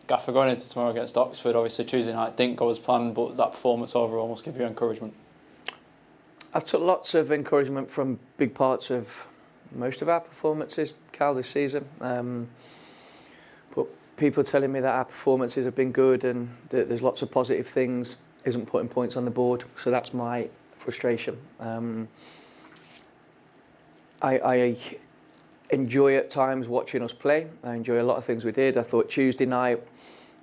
Gaffer, going into tomorrow against Oxford, obviously Tuesday night didn't go as planned, but that performance overall must give you encouragement. I've took lots of encouragement from big parts of most of our performances, Cal, this season. But people telling me that our performances have been good and that there's lots of positive things isn't putting points on the board, so that's my frustration. I enjoy at times watching us play. I enjoy a lot of things we did. I thought Tuesday night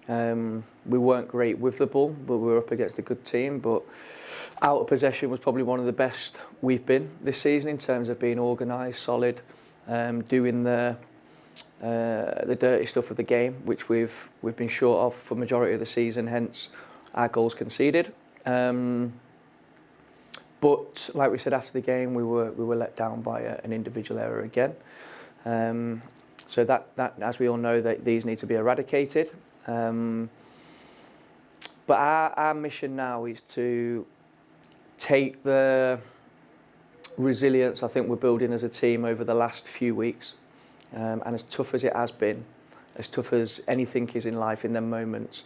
we weren't great with the ball, but we were up against a good team. But out of possession was probably one of the best we've been this season in terms of being organised, solid, doing the dirty stuff of the game, which we've been short of for the majority of the season. Hence, our goals conceded. But like we said after the game, we were let down by an individual error again. So that as we all know, that these need to be eradicated. But our mission now is to take the resilience I think we're building as a team over the last few weeks, and as tough as it has been, as tough as anything is in life in them moments,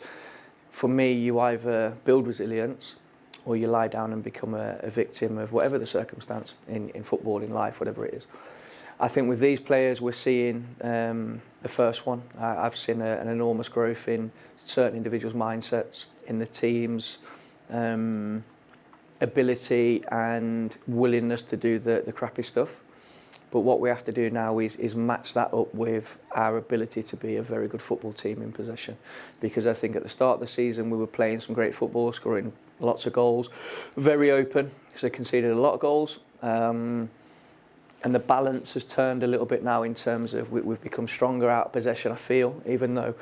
for me, you either build resilience or you lie down and become a victim of whatever the circumstance in football, in life, whatever it is. I think with these players, we're seeing the first one. I've seen an enormous growth in certain individuals' mindsets, in the team's ability and willingness to do the crappy stuff. But what we have to do now is match that up with our ability to be a very good football team in possession. Because I think at the start of the season, we were playing some great football, scoring lots of goals, very open, so conceded a lot of goals. And the balance has turned a little bit now in terms of we've become stronger out of possession, I feel, even though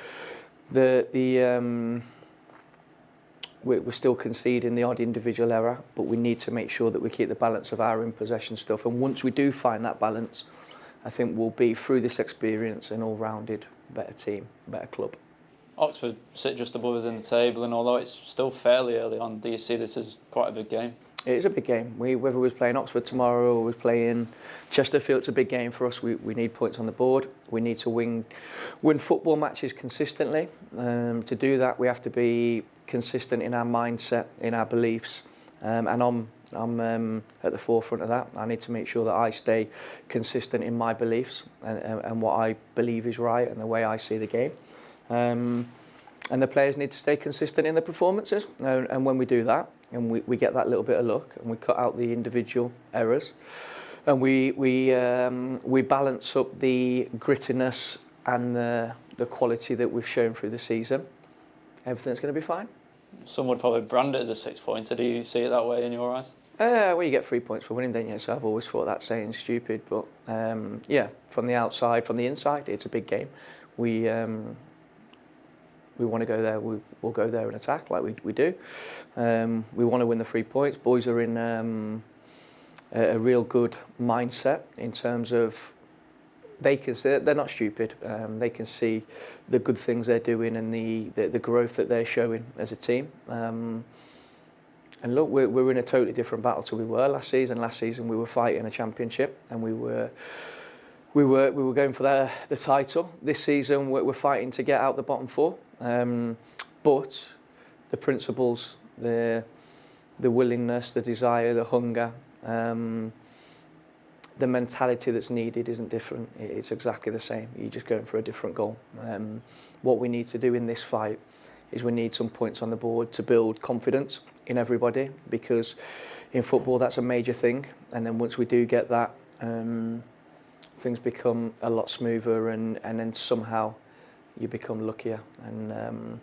we're still conceding the odd individual error, but we need to make sure that we keep the balance of our in-possession stuff. And once we do find that balance, I think we'll be, through this experience, an all-rounded better team, better club. Oxford sit just above us in the table, and although it's still fairly early on, do you see this as quite a big game? It is a big game. Whether we was playing Oxford tomorrow or we was playing Chesterfield, it's a big game for us. We need points on the board. We need to win football matches consistently. To do that, we have to be consistent in our mindset, in our beliefs. And I'm at the forefront of that. I need to make sure that I stay consistent in my beliefs and what I believe is right and the way I see the game. And the players need to stay consistent in their performances. And when we do that, and we get that little bit of luck, and we cut out the individual errors, and we balance up the grittiness and the quality that we've shown through the season, everything's going to be fine. Some would probably brand it as a 6-pointer. Do you see it that way in your eyes? Well, you get 3 points for winning, don't you? So I've always thought that saying stupid, but yeah, from the outside, from the inside, it's a big game. We want to go there. We'll go there and attack like we do. We want to win the 3 points. Boys are in a real good mindset in terms of they're not stupid. They can see the good things they're doing and the growth that they're showing as a team. And look, we're in a totally different battle to we were last season. Last season we were fighting a championship and we were going for the title. This season we're fighting to get out the bottom 4. But the principles, the willingness, the desire, the hunger, the mentality that's needed isn't different. It's exactly the same. You're just going for a different goal. What we need to do in this fight is we need some points on the board to build confidence in everybody, because in football that's a major thing. And then once we do get that, things become a lot smoother, and then somehow you become luckier. And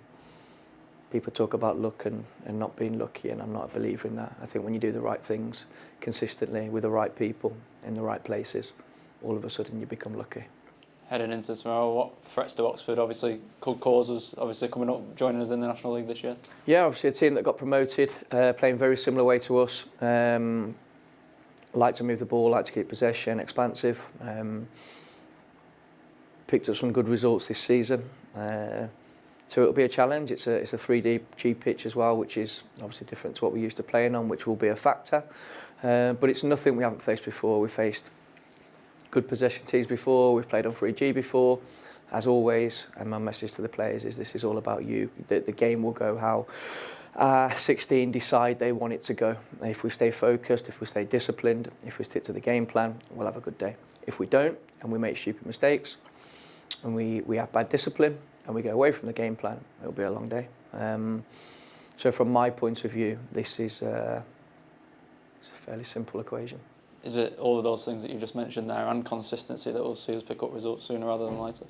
people talk about luck and not being lucky, and I'm not a believer in that. I think when you do the right things consistently with the right people in the right places, all of a sudden you become lucky. Heading into tomorrow, what threats to Oxford obviously could cause us, obviously coming up, joining us in the National League this year? Yeah, obviously a team that got promoted, playing very similar way to us. Like to move the ball, like to keep possession, expansive. Picked up some good results this season. So it'll be a challenge. It's a 3D pitch as well, which is obviously different to what we're used to playing on, which will be a factor. But it's nothing we haven't faced before. We've faced good possession teams before. We've played on 3G before. as always, and my message to the players is this is all about you. The game will go how 16 decide they want it to go. If we stay focused, if we stay disciplined, if we stick to the game plan, we'll have a good day. If we don't, and we make stupid mistakes, and we have bad discipline, and we go away from the game plan, it'll be a long day. So from my point of view, this is it's a fairly simple equation. Is it all of those things that you just mentioned there and consistency that will see us pick up results sooner rather than later?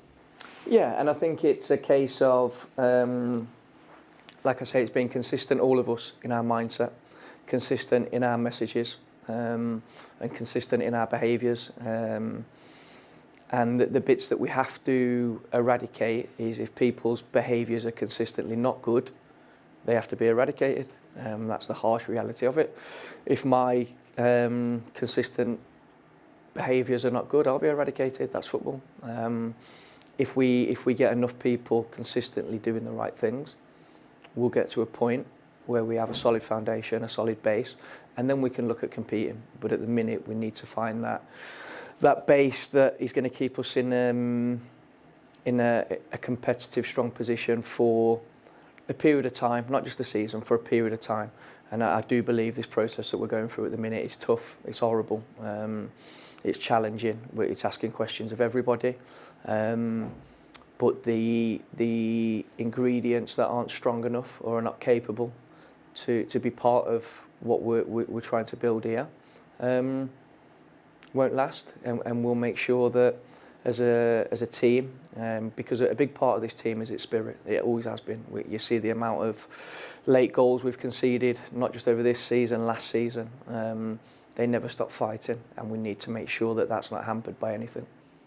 Yeah, and I think it's a case of, like I say, it's being consistent, all of us, in our mindset, consistent in our messages, and consistent in our behaviours. And the bits that we have to eradicate is if people's behaviours are consistently not good, they have to be eradicated. That's the harsh reality of it. If my consistent behaviours are not good, I'll be eradicated. That's football. If we get enough people consistently doing the right things, we'll get to a point where we have a solid foundation, a solid base, and then we can look at competing. But at the minute, we need to find that base that is going to keep us in a competitive, strong position for a period of time, not just a season, for a period of time. And I do believe this process that we're going through at the minute is tough, it's horrible, it's challenging, it's asking questions of everybody. But the ingredients that aren't strong enough or are not capable to be part of what we're trying to build here won't last, and we'll make sure that as a team, because a big part of this team is its spirit. It always has been. You see the amount of late goals we've conceded, not just over this season, last season. They never stop fighting, and we need to make sure that that's not hampered by anything.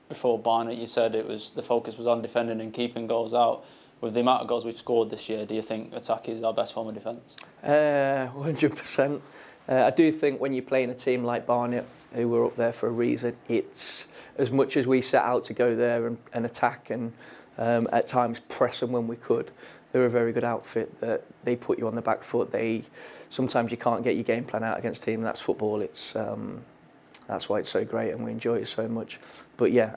Before Barnet, you said the focus was on defending and keeping goals out. With the amount of goals we've scored this year, do you think attack is our best form of defence? 100%. I do think when you're playing a team like Barnet, who were up there for a reason, it's as much as we set out to go there and attack and at times press them when we could. They're a very good outfit that they put you on the back foot. Sometimes you can't get your game plan out against team. That's football. It's that's why it's so great and we enjoy it so much. But yeah,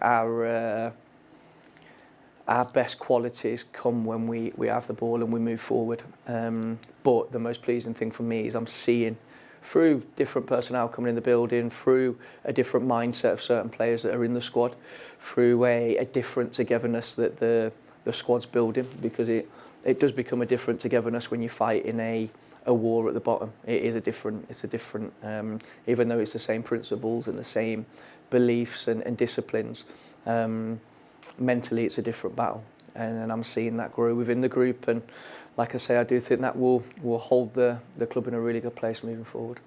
our best qualities come when we have the ball and we move forward. But the most pleasing thing for me is I'm seeing, through different personnel coming in the building, through a different mindset of certain players that are in the squad, through a different togetherness that the squad's building, because it does become a different togetherness when you fight in a war at the bottom. It's a different, even though it's the same principles and the same beliefs and disciplines, mentally it's a different battle. And I'm seeing that grow within the group, and like I say, I do think that will hold the club in a really good place moving forward.